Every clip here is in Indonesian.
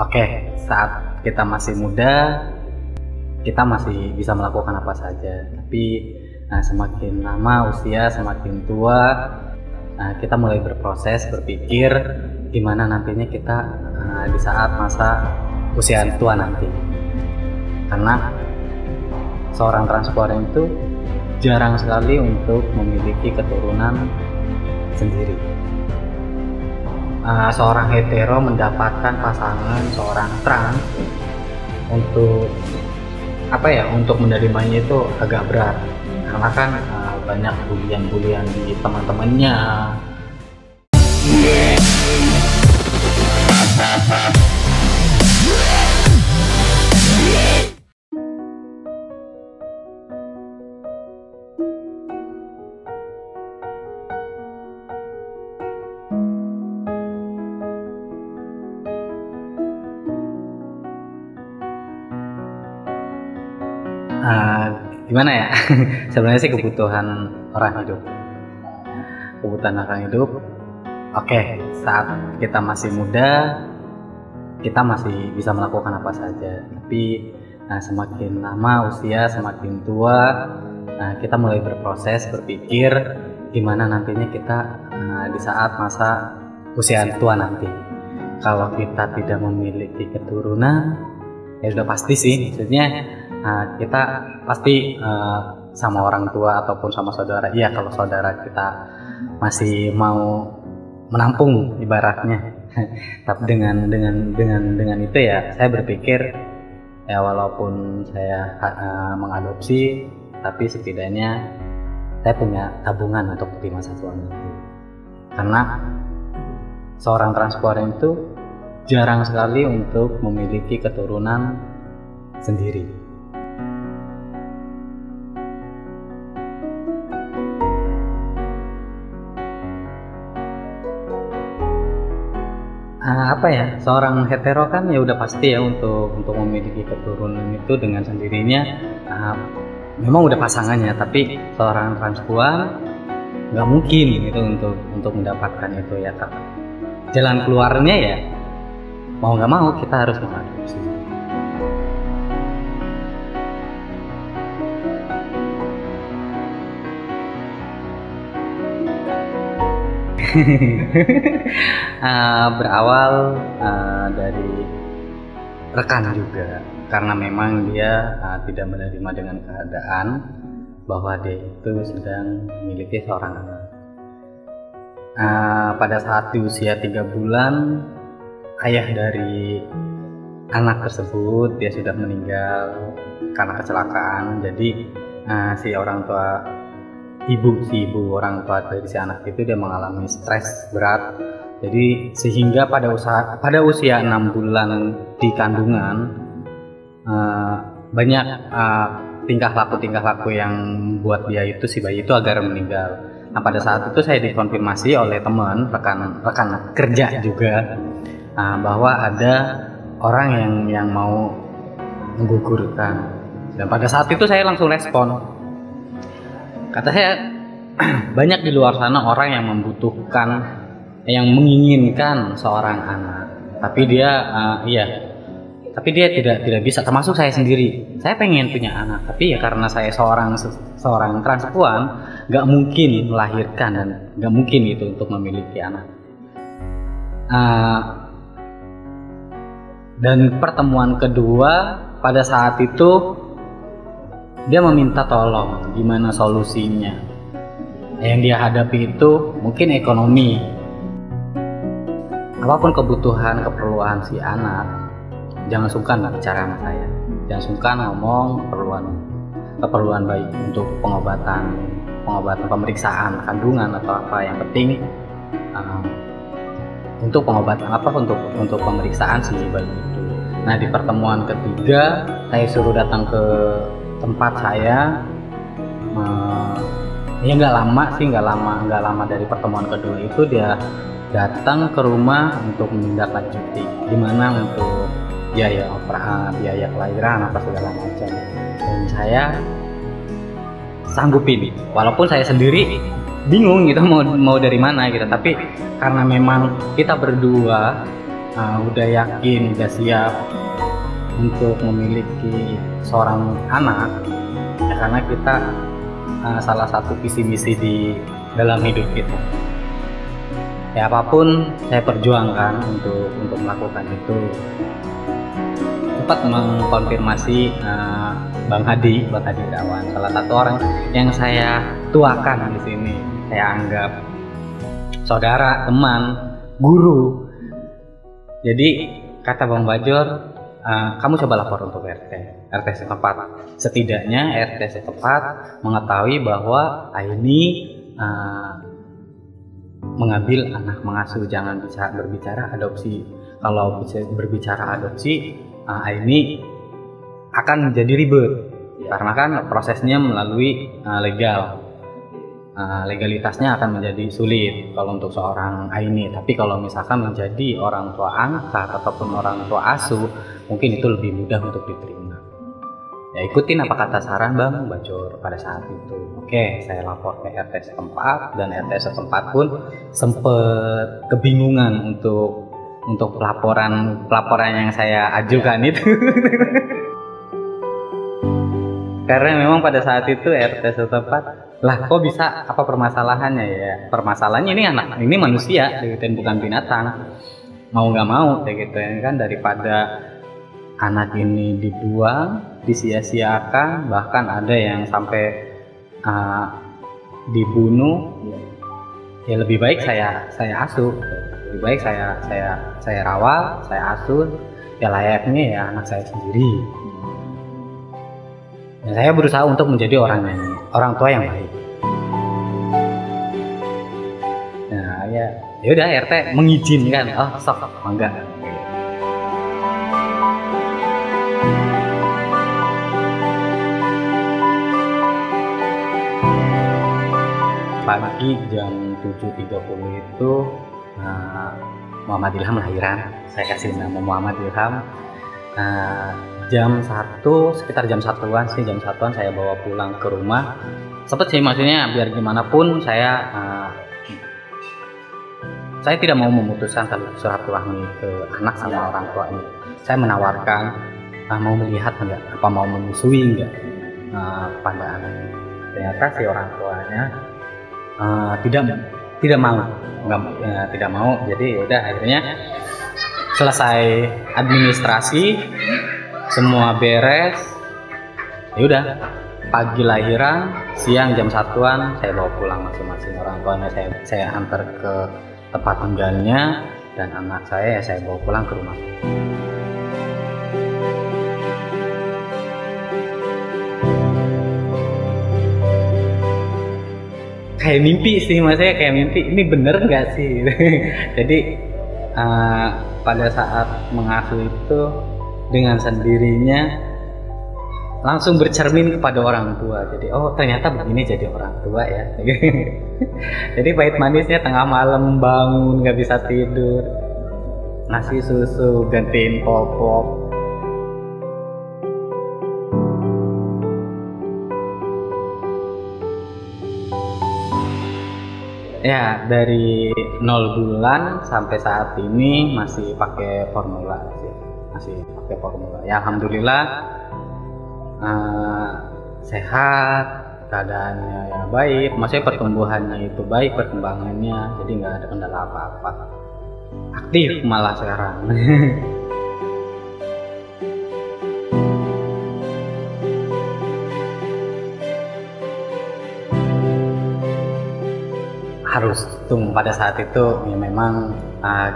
Oke, saat kita masih muda, kita masih bisa melakukan apa saja. Tapi semakin lama usia, semakin tua, kita mulai berproses, berpikir gimana nantinya kita di saat masa usia tua nanti. Karena seorang transpuan itu jarang sekali untuk memiliki keturunan sendiri. Seorang hetero mendapatkan pasangan seorang trans untuk menerimanya itu agak berat, karena kan banyak bulian di teman-temannya. Gimana ya? Sebenarnya sih kebutuhan orang hidup. Oke, saat kita masih muda, kita masih bisa melakukan apa saja. Tapi semakin lama usia, semakin tua, kita mulai berproses, berpikir gimana nantinya kita di saat masa usia tua nanti. Kalau kita tidak memiliki keturunan, ya sudah pasti sih, maksudnya kita pasti sama orang tua ataupun sama saudara. Iya, kalau saudara kita masih mau menampung ibaratnya. Tapi dengan itu ya saya berpikir ya walaupun saya mengadopsi, tapi setidaknya saya punya tabungan untuk di masa tua nanti. Karena seorang transpuan itu jarang sekali untuk memiliki keturunan sendiri. Seorang hetero kan ya udah pasti ya untuk memiliki keturunan itu dengan sendirinya, memang udah pasangannya. Tapi seorang transpuan nggak mungkin gitu untuk mendapatkan itu ya Kak. Jalan keluarnya ya mau nggak mau kita harus mengadopsi. Berawal dari rekan juga, karena memang dia tidak menerima dengan keadaan bahwa dia itu sedang memiliki seorang anak. Pada saat di usia 3 bulan, ayah dari anak tersebut dia sudah meninggal karena kecelakaan. Jadi si ibu orang tua dari si anak itu dia mengalami stres berat. Jadi sehingga pada usia 6 bulan di kandungan, banyak tingkah laku yang membuat dia itu si bayi itu agar meninggal. Nah, pada saat itu saya dikonfirmasi oleh teman rekan kerja juga bahwa ada orang yang mau menggugurkan. Dan pada saat itu saya langsung respon. Kata saya, banyak di luar sana orang yang membutuhkan, yang menginginkan seorang anak, tapi dia tidak bisa, termasuk saya sendiri. Saya pengen punya anak, tapi ya karena saya seorang transpuan, nggak mungkin melahirkan dan nggak mungkin itu untuk memiliki anak. Dan pertemuan kedua, pada saat itu dia meminta tolong gimana solusinya. Yang dia hadapi itu mungkin ekonomi. Apapun keperluan si anak, jangan sungkan bicara sama saya. Jangan sungkan ngomong keperluan baik untuk pengobatan pemeriksaan kandungan atau apa. Yang penting untuk pengobatan untuk pemeriksaan si bayi itu. Nah, di pertemuan ketiga saya suruh datang ke tempat saya. Ya nggak lama dari pertemuan kedua itu dia datang ke rumah untuk menindaklanjuti gimana untuk biaya kelahiran apa segala macam. Dan saya sanggupin, walaupun saya sendiri bingung gitu mau dari mana gitu. Tapi karena memang kita berdua udah yakin, udah siap untuk memiliki seorang anak, ya karena kita salah satu visi misi di dalam hidup kita. Ya apapun saya perjuangkan untuk melakukan itu. Sempat mengkonfirmasi Bang Hadi Irawan, salah satu orang yang saya tuakan di sini, saya anggap saudara, teman, guru. Jadi kata Bang Bajor, kamu coba lapor untuk RT setempat. Setidaknya RT setempat mengetahui bahwa Aini mengambil anak mengasuh. Jangan bisa berbicara adopsi. Kalau bisa berbicara adopsi, Aini akan jadi ribet karena kan prosesnya melalui legal. Legalitasnya akan menjadi sulit kalau untuk seorang Aini. Tapi kalau misalkan menjadi orang tua angkat ataupun orang tua asuh, mungkin itu lebih mudah untuk diterima. Ya ikutin apa kata saran Bang Bajor pada saat itu. Oke, saya lapor ke RT setempat, dan RT setempat pun sempat kebingungan untuk pelaporan yang saya ajukan itu. Karena memang pada saat itu RT setempat, lah kok bisa, apa permasalahannya ya? Permasalahannya ini manusia, dan bukan binatang. Mau nggak mau, kayak gitu kan, daripada anak ini dibuang, disia-siakan, bahkan ada yang sampai dibunuh, ya lebih baik saya asuh, lebih baik saya rawat, saya asuh, ya layaknya ya anak saya sendiri. Dan saya berusaha untuk menjadi orang tua yang baik. Nah ya udah, RT mengizinkan, oh sok mangga. Pagi jam 7.30 itu Muhammad Ilham lahiran. Saya kasih nama Muhammad Ilham. Sekitar jam 1-an sih, jam 1-an saya bawa pulang ke rumah. Sempet sih, maksudnya biar gimana pun saya tidak mau memutuskan silaturahmi ke anak sama orang tua ini. Saya menawarkan, mau melihat enggak, apa mau menyusui enggak pada anak ini. Ternyata si orang tuanya tidak mau. Jadi udah, akhirnya selesai administrasi, semua beres, ya udah, pagi lahiran, siang jam 1-an saya bawa pulang masing-masing. Orang tuanya saya antar ke tempat tinggalnya, dan anak saya bawa pulang ke rumah. Kayak mimpi sih, maksudnya kayak mimpi. Ini bener nggak sih? Jadi pada saat mengasuh itu, dengan sendirinya langsung bercermin kepada orang tua. Jadi oh ternyata begini jadi orang tua ya. Jadi pahit manisnya, tengah malam bangun nggak bisa tidur, ngasih susu, gantiin popok. Ya dari 0 bulan sampai saat ini masih pakai formula sih. Ya alhamdulillah sehat, keadaannya ya baik, maksudnya pertumbuhannya itu baik, perkembangannya, jadi nggak ada kendala apa-apa, aktif malah sekarang. Harus pada saat itu ya memang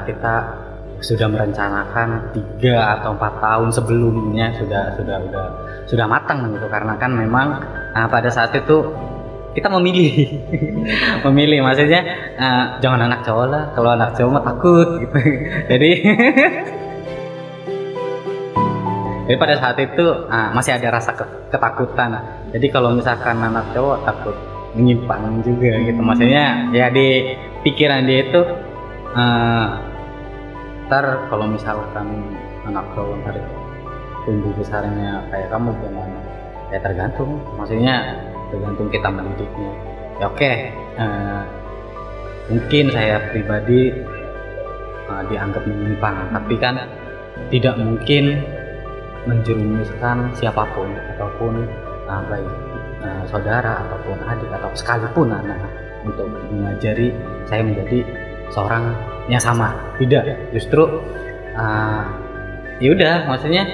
kita sudah merencanakan 3 atau 4 tahun sebelumnya, sudah matang gitu, karena kan memang pada saat itu kita memilih maksudnya jangan anak cowok lah, kalau anak cowok mah takut gitu. Jadi pada saat itu masih ada rasa ketakutan. Jadi kalau misalkan anak cowok takut menyimpang juga gitu, maksudnya ya di pikiran dia itu ntar kalau misalkan anak cowok ntar tumbuh besarnya kayak kamu gimana, ya tergantung, maksudnya tergantung kita mendidiknya. Ya oke, mungkin saya pribadi dianggap menyimpang, tapi kan tidak mungkin menjerumuskan siapapun ataupun baik saudara ataupun adik atau sekalipun anak untuk mengajari saya menjadi seorang yang sama. Tidak, justru ya udah, maksudnya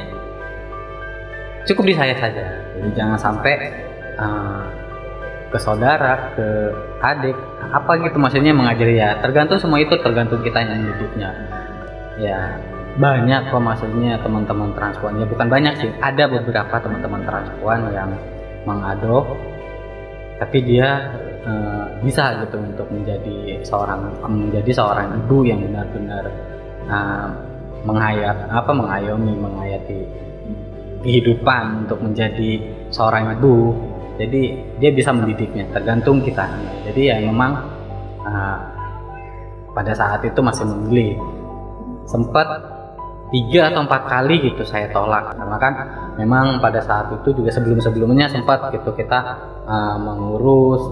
cukup di saya saja. Jadi jangan sampai ke saudara, ke adik, apa gitu, maksudnya mengajari. Ya tergantung, semua itu tergantung kita yang mendidiknya. Ya banyak kok maksudnya teman-teman transpuan, ya bukan banyak sih, ada beberapa teman-teman transpuan yang mengadop, tapi dia bisa gitu untuk menjadi seorang ibu yang benar-benar menghayati kehidupan untuk menjadi seorang ibu. Jadi dia bisa mendidiknya, tergantung kita. Jadi ya memang pada saat itu masih memilih. Sempat 3 atau 4 kali gitu saya tolak, karena kan memang pada saat itu juga sebelumnya sempat gitu kita mengurus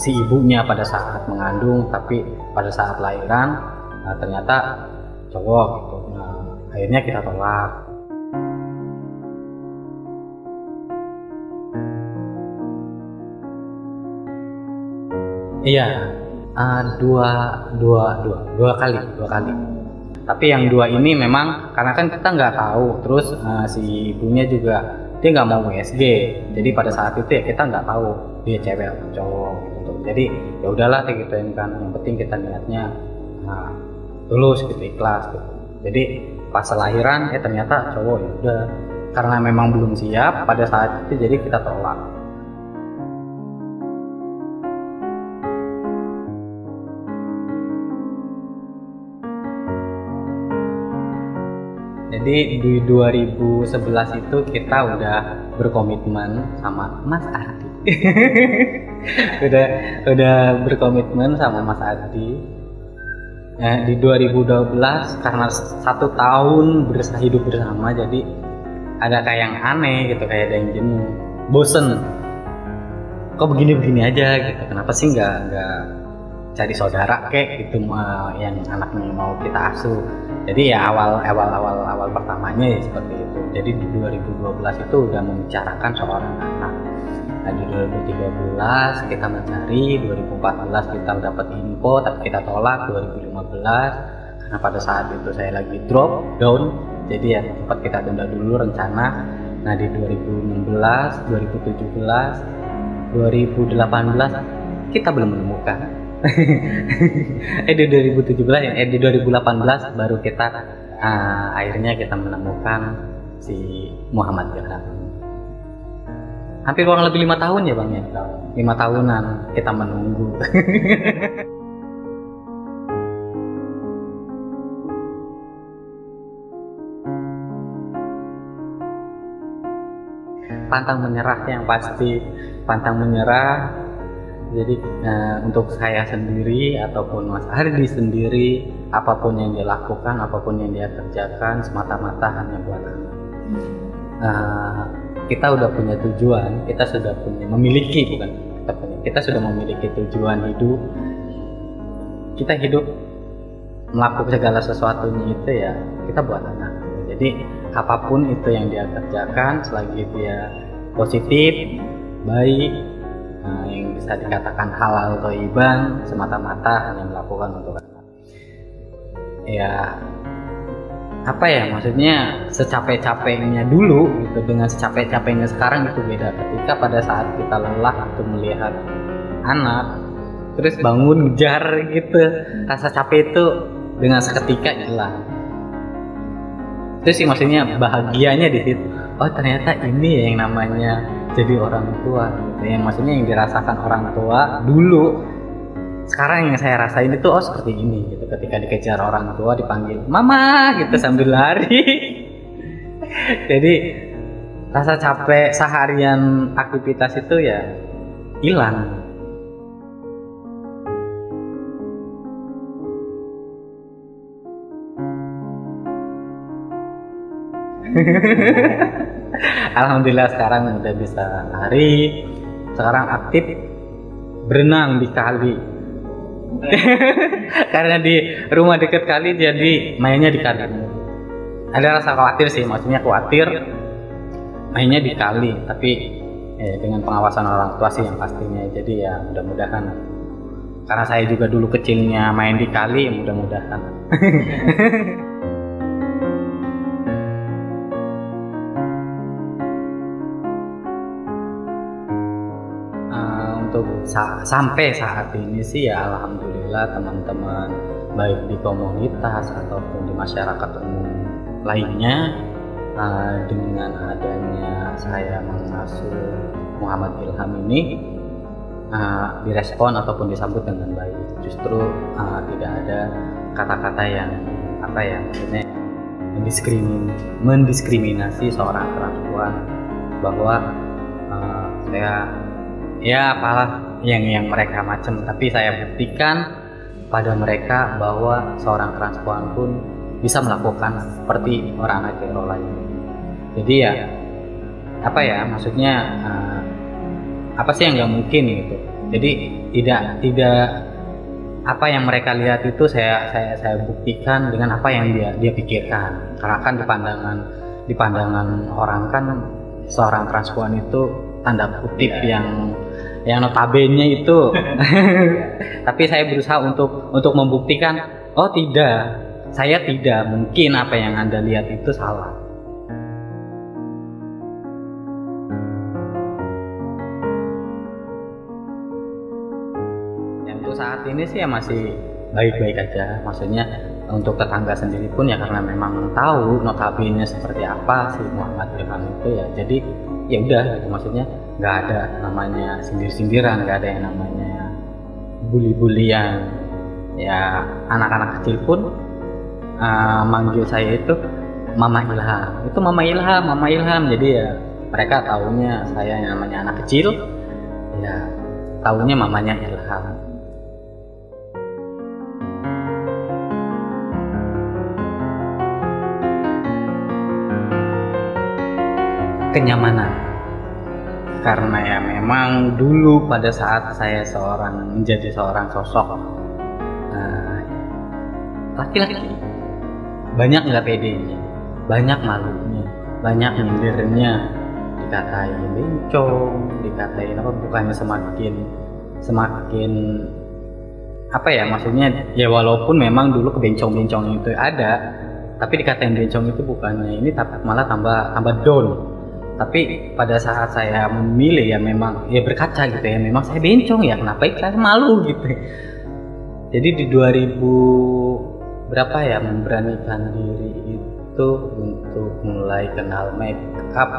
si ibunya pada saat mengandung, tapi pada saat lahiran ternyata cowok gitu. Akhirnya kita tolak. Iya, dua kali. Tapi yang 2 ini memang karena kan kita nggak tahu, terus si ibunya juga dia nggak mau USG, jadi pada saat itu ya kita nggak tahu dia cewek atau cowok gitu. Jadi ya udahlah kayak gitu kan, yang penting kita niatnya tulus gitu, ikhlas gitu. Jadi pas lahiran ternyata cowok, ya udah, karena memang belum siap pada saat itu jadi kita tolak. Jadi di 2011 itu kita udah berkomitmen sama Mas Ardi. udah berkomitmen sama Mas Ardi. Di 2012 karena 1 tahun hidup bersama, jadi ada kayak yang aneh gitu, kayak ada yang jenuh, bosen. Kok begini-begini aja gitu? Kenapa sih nggak cari saudara kayak gitu, yang anaknya mau kita asuh? Jadi ya awal pertamanya ya seperti itu. Jadi di 2012 itu udah membicarakan seorang anak. Nah di 2013 kita mencari, 2014 kita dapat info tapi kita tolak, 2015 karena pada saat itu saya lagi drop down, jadi ya sempat kita tunda dulu rencana. Nah di 2016, 2017, 2018 kita belum menemukan. Di 2017 di 2018 baru kita akhirnya kita menemukan si Muhammad Ilham. Hampir kurang lebih 5 tahun ya Bang ya, 5 tahunan kita menunggu. Pantang menyerah, yang pasti pantang menyerah. Jadi untuk saya sendiri ataupun Mas Ardi sendiri, apapun yang dia lakukan, apapun yang dia kerjakan, semata-mata hanya buat anak. Kita udah punya tujuan, kita sudah memiliki tujuan hidup. Kita hidup melakukan segala sesuatunya itu ya kita buat anak. Jadi apapun itu yang dia kerjakan, selagi dia positif, baik, yang bisa dikatakan halal atau thayyibah, semata-mata hanya melakukan untuk anak. Ya apa ya, maksudnya secapek-capeknya dulu gitu dengan secapek-capeknya sekarang itu beda. Ketika pada saat kita lelah untuk melihat anak terus bangun ngejar gitu, rasa capek itu dengan seketika hilang. Itu sih maksudnya bahagianya di situ. Oh ternyata ini ya yang namanya jadi orang tua gitu. Yang maksudnya yang dirasakan orang tua dulu, sekarang yang saya rasain itu oh seperti ini gitu. Ketika dikejar orang tua dipanggil mama gitu sambil lari. Jadi rasa capek seharian aktivitas itu ya hilang. Alhamdulillah sekarang udah bisa lari, sekarang aktif berenang di kali. Karena di rumah deket kali jadi mainnya di kali. Ada rasa khawatir sih, maksudnya khawatir mainnya di kali, tapi dengan pengawasan orang tua sih yang pastinya. Jadi ya mudah-mudahan, karena saya juga dulu kecilnya main di kali, mudah-mudahan. Untuk sampai saat ini sih ya alhamdulillah teman-teman baik di komunitas ataupun di masyarakat umum lainnya, dengan adanya saya mengasuh Muhammad Ilham ini direspon ataupun disambut dengan baik. Justru tidak ada kata-kata yang maksudnya mendiskriminasi seorang perempuan, bahwa saya ya apalah yang mereka macam, tapi saya buktikan pada mereka bahwa seorang transpuan pun bisa melakukan seperti orang anak hetero lain. Jadi ya maksudnya apa sih yang nggak mungkin gitu. Jadi tidak apa yang mereka lihat itu saya buktikan dengan apa yang dia pikirkan. Karena kan di pandangan orang kan seorang transpuan itu tanda kutip yang notabene itu. Tapi saya berusaha untuk membuktikan, oh tidak, saya tidak mungkin apa yang Anda lihat itu salah. Untuk saat ini sih ya masih baik-baik aja. Maksudnya untuk tetangga sendiri pun ya karena memang tahu notabene seperti apa si Muhammad Ilham itu ya. Jadi ya udah gitu, maksudnya nggak ada namanya sindir-sindiran, nggak ada yang namanya bully-bullyan. Ya anak-anak kecil pun manggil saya itu Mama Ilham. Itu Mama Ilham. Jadi ya mereka taunya saya yang namanya anak kecil, ya taunya mamanya Ilham. Kenyamanan, karena ya memang dulu pada saat saya menjadi seorang sosok laki-laki, banyak nggak pedenya, banyak malunya, banyak nyindirnya, dikatain bencong, dikatain apa, bukannya semakin apa ya, maksudnya ya walaupun memang dulu kebencong-bencong itu ada, tapi dikatain bencong itu bukannya ini, tapi malah tambah down. Tapi pada saat saya memilih ya memang ya berkaca gitu ya, memang saya bencong ya, kenapa saya malu gitu. Jadi di 2000 berapa ya memberanikan diri itu untuk mulai kenal make up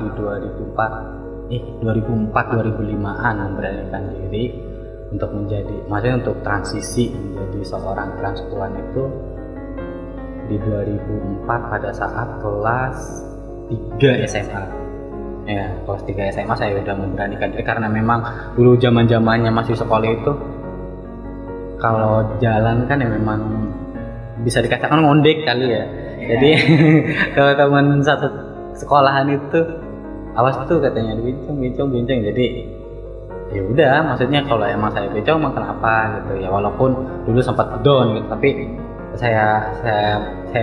di 2004-2005an memberanikan diri untuk maksudnya untuk transisi menjadi seorang transpuan itu di 2004 pada saat kelas 3 SMA. Ya, kelas 3 SMA saya udah memberanikan diri, karena memang dulu zaman-zamannya masih sekolah itu kalau jalan kan ya memang bisa dikatakan ngondek kali ya. Jadi kalau teman satu sekolahan itu awas tuh katanya bencong. Jadi ya udah, maksudnya kalau emang saya bencong emang kenapa gitu ya, walaupun dulu sempat down gitu, tapi saya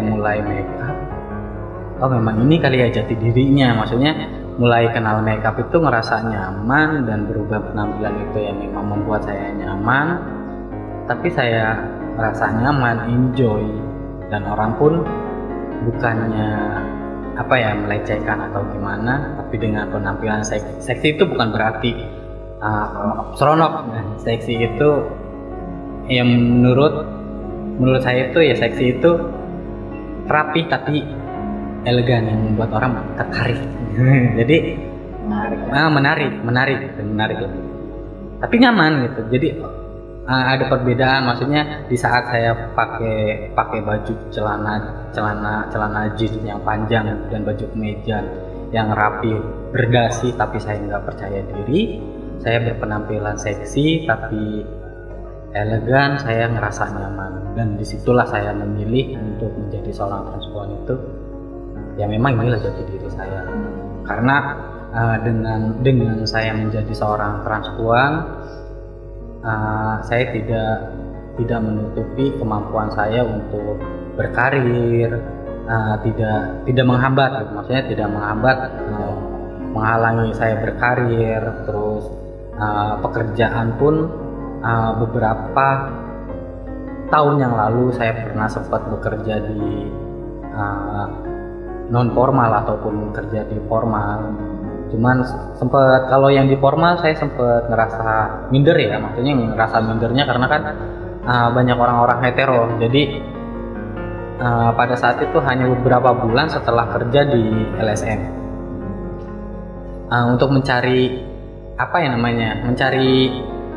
mulai make up, oh memang ini kali ya jati dirinya, maksudnya mulai kenal makeup itu ngerasa nyaman dan berubah penampilan itu yang memang membuat saya nyaman, tapi saya merasa nyaman, enjoy, dan orang pun bukannya melecehkan atau gimana, tapi dengan penampilan seksi itu bukan berarti seronok. Seksi itu yang menurut saya itu ya, seksi itu rapi tapi elegan yang membuat orang tertarik. Jadi menarik lebih. Tapi nyaman gitu. Jadi ada perbedaan, maksudnya di saat saya pakai baju celana jeans yang panjang dan baju kemeja yang rapi berdasi, tapi saya nggak percaya diri. Saya berpenampilan seksi tapi elegan, saya ngerasa nyaman, dan disitulah saya memilih untuk menjadi seorang transpuan itu. Ya memang inilah jati diri saya, karena dengan saya menjadi seorang transpuan, saya tidak menutupi kemampuan saya untuk berkarir, tidak menghambat gitu. Maksudnya tidak menghambat, menghalangi saya berkarir. Terus pekerjaan pun beberapa tahun yang lalu saya pernah sempat bekerja di non formal ataupun kerja di formal. Cuman sempat, kalau yang di formal saya sempat ngerasa minder ya, maksudnya ngerasa mindernya karena kan banyak orang-orang hetero. Jadi pada saat itu hanya beberapa bulan setelah kerja di LSM, untuk mencari mencari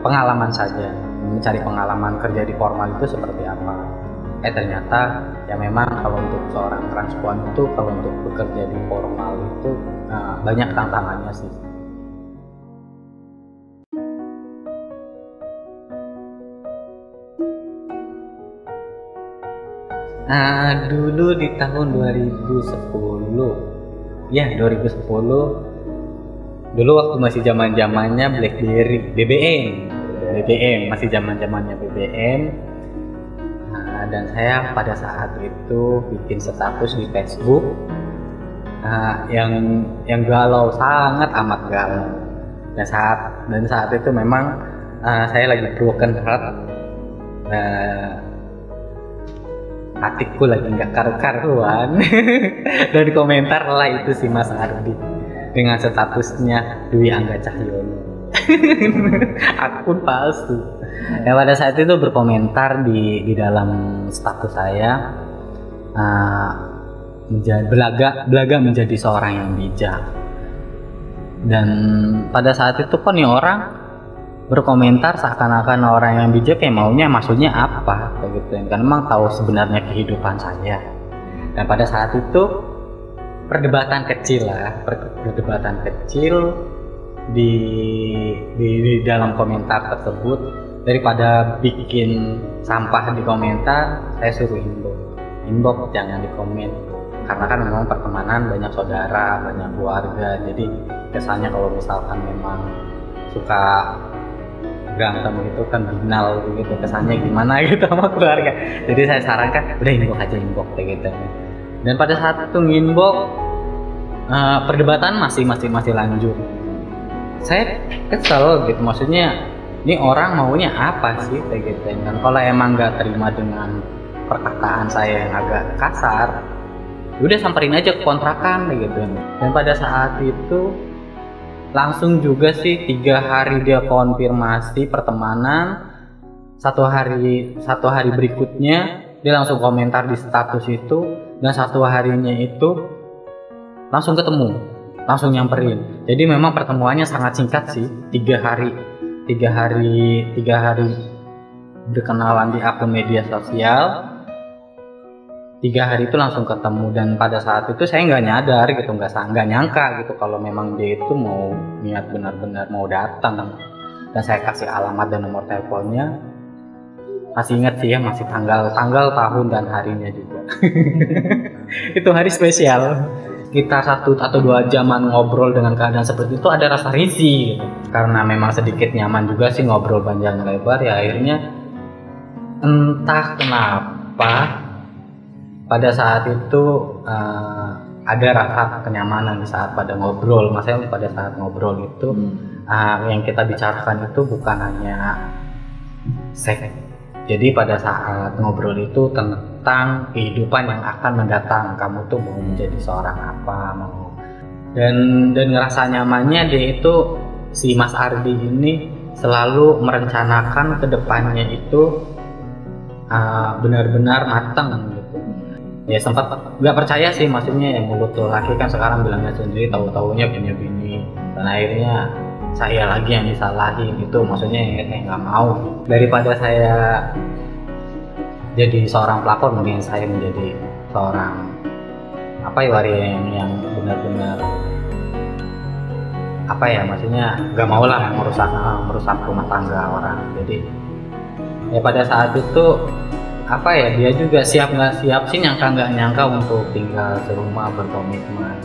pengalaman saja, mencari pengalaman kerja di formal itu seperti apa. Ternyata ya memang kalau untuk seorang transpuan itu, kalau untuk bekerja di formal itu banyak tantangannya sih. Dulu di tahun 2010, ya 2010, dulu waktu masih zaman-zamannya BlackBerry, BBM, masih zaman-zamannya BBM. Dan saya pada saat itu bikin status di Facebook yang galau, sangat amat galau. Dan saat itu memang saya lagi broken heart, hatiku lagi nggak karu-karuan. Dan komentar lah itu si Mas Ardi dengan statusnya Dwi Angga Cahyono, akun palsu. Ya, pada saat itu berkomentar di dalam status saya, belaga menjadi seorang yang bijak. Dan pada saat itu kok nih orang berkomentar seakan-akan orang yang bijak kayak maunya, maksudnya apa kayak gitu kan, memang tahu sebenarnya kehidupan saya. Dan pada saat itu perdebatan kecil di dalam komentar tersebut. Daripada bikin sampah di komentar, saya suruh inbox, jangan di komen. Karena kan memang pertemanan banyak saudara, banyak keluarga, jadi kesannya kalau misalkan memang suka berantem gitu kan binal gitu, kesannya gimana gitu sama keluarga. Jadi saya sarankan udah inbox kayak gitu. Dan pada saat itu inbox, perdebatan masih lanjut. Saya kesel gitu, maksudnya ini orang maunya apa sih kayak gitu. Dan kalau emang nggak terima dengan perkataan saya yang agak kasar, udah samperin aja ke kontrakan kayak gitu. Dan pada saat itu langsung juga sih 3 hari dia konfirmasi pertemanan, satu hari berikutnya dia langsung komentar di status itu, dan 1 harinya itu langsung ketemu, langsung nyamperin. Jadi memang pertemuannya sangat singkat sih, 3 hari berkenalan di akun media sosial, 3 hari itu langsung ketemu. Dan pada saat itu saya nggak nyadar gitu, nggak nyangka gitu kalau memang dia itu mau niat benar-benar mau datang. Dan saya kasih alamat dan nomor teleponnya, masih ingat sih ya, masih tanggal, tahun dan harinya juga. Itu hari spesial. Kita 1 atau 2 jaman ngobrol dengan keadaan seperti itu, ada rasa risih gitu. Karena memang sedikit nyaman juga sih ngobrol panjang lebar, ya akhirnya entah kenapa pada saat itu ada rasa kenyamanan di saat pada ngobrol. Maksudnya pada saat ngobrol itu yang kita bicarakan itu bukan hanya seks. Jadi pada saat ngobrol itu tentang kehidupan yang akan mendatang, kamu tuh mau menjadi seorang apa, mau. Dan ngerasa nyamannya dia itu, si Mas Ardi ini selalu merencanakan ke depannya itu benar-benar matang gitu. Ya sempat nggak percaya sih, maksudnya yang mulut tuh laki kan sekarang bilangnya sendiri, tahu-taunya punya bini. Dan akhirnya saya lagi yang disalahin itu, maksudnya kayak nggak mau. Daripada saya jadi seorang pelakor, mungkin saya menjadi seorang yang benar-benar maksudnya nggak mau lah merusak rumah tangga orang. Jadi ya pada saat itu dia juga siap nggak siap sih, nyangka nggak nyangka untuk tinggal serumah berkomitmen.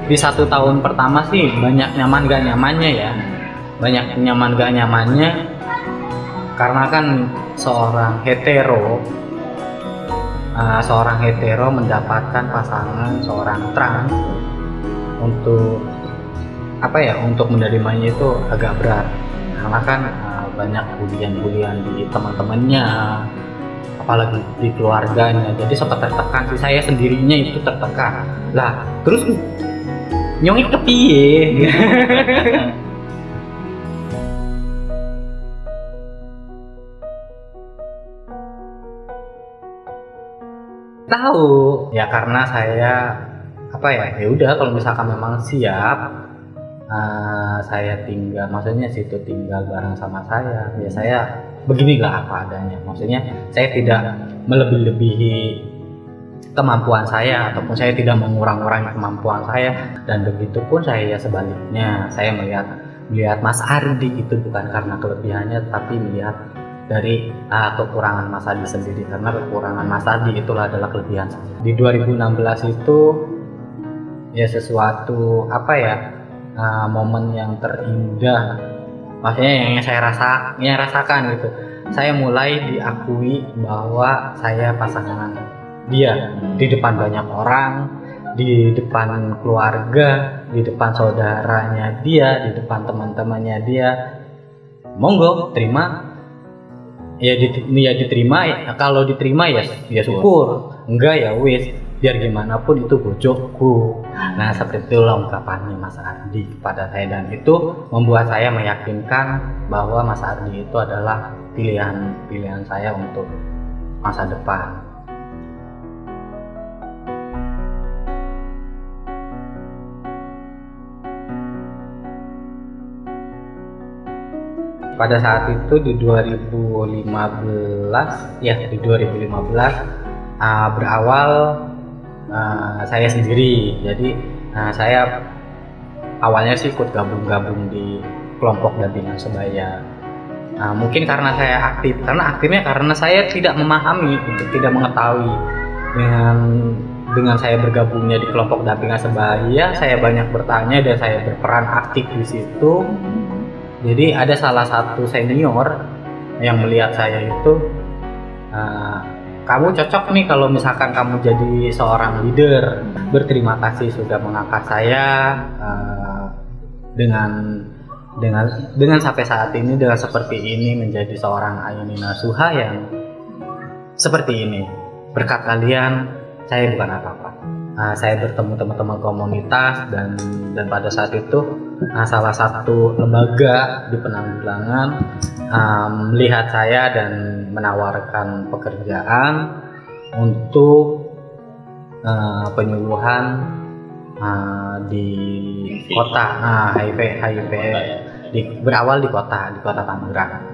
di 1 tahun pertama sih banyak nyaman gak nyamannya ya, banyak nyaman gak nyamannya karena kan seorang hetero mendapatkan pasangan seorang trans untuk untuk menerimanya itu agak berat karena kan banyak bulian di teman-temannya, apalagi di keluarganya, jadi sempat tertekan sih, saya sendirinya itu tertekan lah, terus nyongik kepiye tahu ya, karena saya ya udah kalau misalkan memang siap saya tinggal, maksudnya situ tinggal bareng sama saya, ya saya beginilah apa adanya, maksudnya saya tidak melebih-lebihi kemampuan saya ataupun saya tidak mengurang-urangi kemampuan saya, dan begitu pun saya sebaliknya, saya melihat Mas Ardi itu bukan karena kelebihannya tapi melihat dari kekurangan Mas Ardi sendiri, karena kekurangan Mas Ardi itulah adalah kelebihan saya. Di 2016 itu ya sesuatu momen yang terindah, maksudnya yang saya rasakan gitu, saya mulai diakui bahwa saya pasangan dia di depan banyak orang, di depan keluarga, di depan saudaranya dia, di depan teman-temannya dia. Monggo terima ya, diterima ya, kalau diterima ya syukur, enggak ya wis, biar gimana pun itu bojokku. Nah seperti itulah ungkapannya Mas Ardi kepada saya, dan itu membuat saya meyakinkan bahwa Mas Ardi itu adalah pilihan saya untuk masa depan. Pada saat itu di 2015 berawal saya sendiri. Jadi saya awalnya sih ikut gabung di kelompok dampingan sebaya. Mungkin karena saya aktifnya karena saya tidak memahami, tidak mengetahui dengan saya bergabungnya di kelompok dampingan sebaya, saya banyak bertanya dan saya berperan aktif di situ. Jadi ada salah satu senior yang melihat saya itu, kamu cocok nih kalau misalkan kamu jadi seorang leader. Berterima kasih sudah mengangkat saya dengan sampai saat ini, dengan seperti ini, menjadi seorang Ayuni Nasuha yang seperti ini. Berkat kalian saya bukan apa-apa. Saya bertemu teman-teman komunitas dan pada saat itu salah satu lembaga di penanggulangan melihat saya dan menawarkan pekerjaan untuk penyuluhan di kota HIV berawal di kota Tangerang.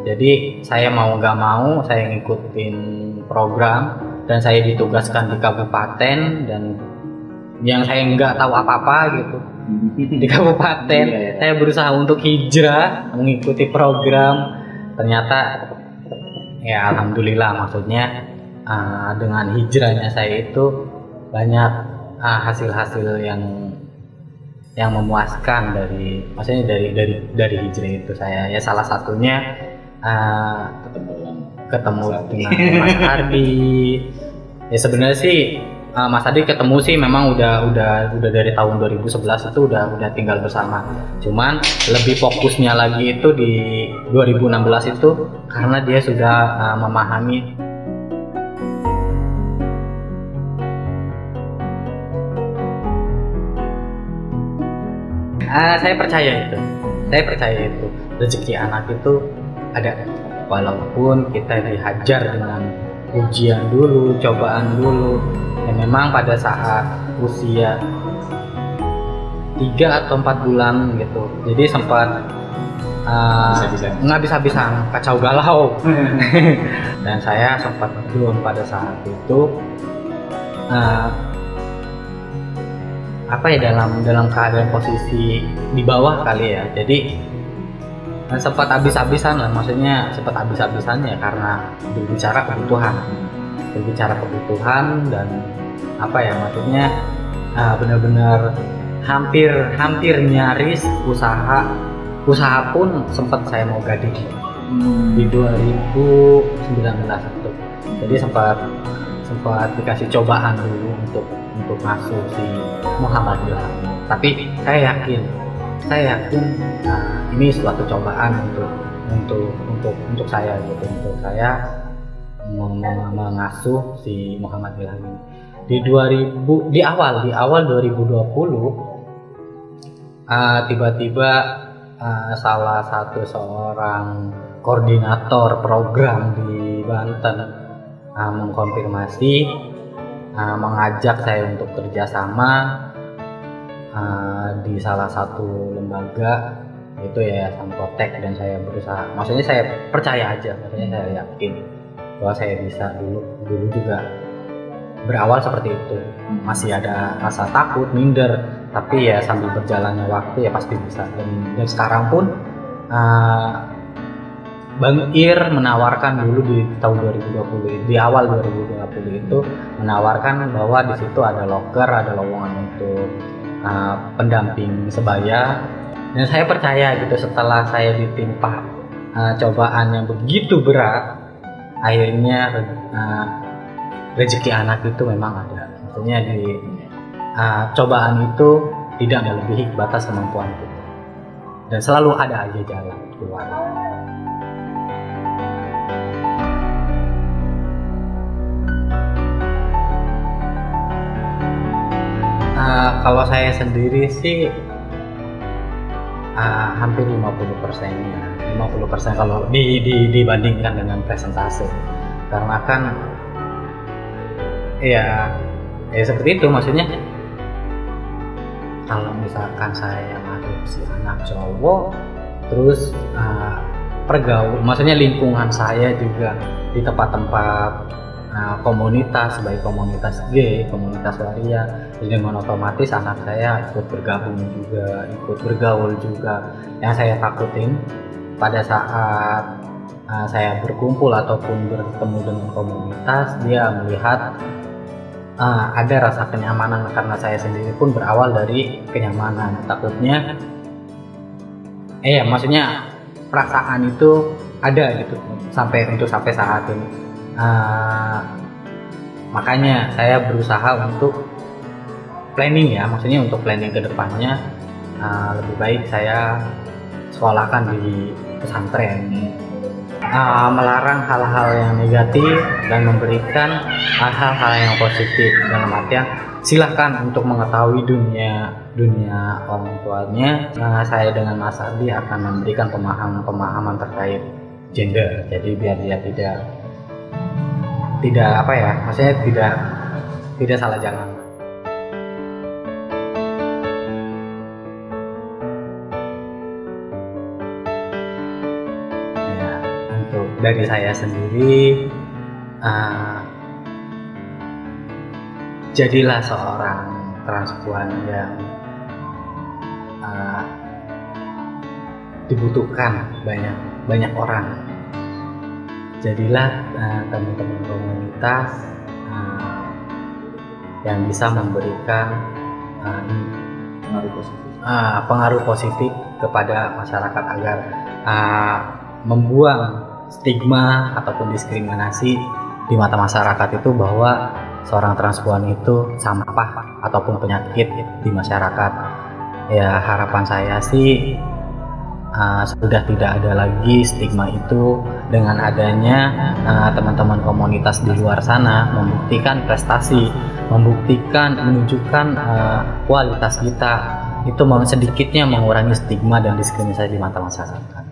Jadi saya mau nggak mau saya ngikutin program dan saya ditugaskan di kabupaten, dan yang saya nggak tahu apa-apa gitu di kabupaten. Saya berusaha untuk hijrah mengikuti program, ternyata ya alhamdulillah, maksudnya dengan hijrahnya saya itu banyak hasil-hasil yang memuaskan maksudnya dari hijrah itu. Saya ya salah satunya ketemu dengan Mas Ardi. Ya sebenarnya sih Mas Ardi ketemu sih memang udah dari tahun 2011 itu udah tinggal bersama. Cuman lebih fokusnya lagi itu di 2016 itu karena dia sudah memahami saya percaya itu rezeki anak itu ada, walaupun kita dihajar dengan ujian dulu, cobaan dulu. Ya memang pada saat usia 3 atau 4 bulan gitu, jadi sempat nggak bisa-bisa kacau galau. Dan saya sempat down pada saat itu, dalam keadaan posisi di bawah kali ya. Jadi sempat habis-habisan lah, maksudnya sempat habis-habisan ya karena berbicara kebutuhan dan maksudnya benar-benar hampir nyaris usaha pun sempat saya mau gading di 2019 itu. Jadi sempat dikasih cobaan dulu untuk masuk si Muhammad Ilham. Tapi saya yakin ini suatu cobaan untuk saya gitu, untuk saya mengasuh si Muhammad Ilham ini. Di awal 2020 tiba-tiba salah satu seorang koordinator program di Banten mengkonfirmasi, mengajak saya untuk kerjasama di salah satu lembaga, itu Yayasan Protek, dan saya berusaha, maksudnya saya percaya aja, maksudnya saya yakin bahwa saya bisa. Dulu juga berawal seperti itu, masih ada rasa takut, minder, tapi ya sambil berjalannya waktu ya pasti bisa. Dan sekarang pun Bang Ir menawarkan dulu di tahun 2020, di awal 2020 itu menawarkan bahwa di situ ada loker, ada lowongan untuk pendamping sebaya. Dan saya percaya gitu, setelah saya ditimpa cobaan yang begitu berat, akhirnya rezeki anak itu memang ada. Maksudnya di cobaan itu tidak melebihi batas kemampuan kita, dan selalu ada aja jalan keluar. Kalau saya sendiri sih hampir 50%-nya, 50% kalau dibandingkan dengan presentase, karena kan ya seperti itu. Maksudnya kalau misalkan saya ngadopsi anak cowok, terus maksudnya lingkungan saya juga di tempat-tempat komunitas, baik komunitas gay, komunitas waria, dengan otomatis anak saya ikut bergabung juga, ikut bergaul juga. Yang saya takutin pada saat saya berkumpul ataupun bertemu dengan komunitas, dia melihat ada rasa kenyamanan, karena saya sendiri pun berawal dari kenyamanan. Takutnya maksudnya perasaan itu ada gitu sampai saat ini. Makanya saya berusaha untuk planning ya, maksudnya untuk planning ke depannya, lebih baik saya sekolahkan di pesantren, melarang hal-hal yang negatif dan memberikan hal-hal yang positif. Dalam artian silahkan untuk mengetahui dunia orang tuanya. Saya dengan Mas Ardi akan memberikan pemahaman terkait gender, jadi biar dia tidak maksudnya tidak salah jalan. Ya, untuk dari saya sendiri, jadilah seorang transpuan yang dibutuhkan banyak orang. Jadilah teman-teman komunitas yang bisa memberikan pengaruh positif kepada masyarakat, agar membuang stigma ataupun diskriminasi di mata masyarakat itu, bahwa seorang transpuan itu sampah ataupun penyakit di masyarakat. Ya, harapan saya sih sudah tidak ada lagi stigma itu, dengan adanya teman-teman komunitas di luar sana membuktikan prestasi, menunjukkan kualitas kita, itu sedikitnya mengurangi stigma dan diskriminasi di mata masyarakat.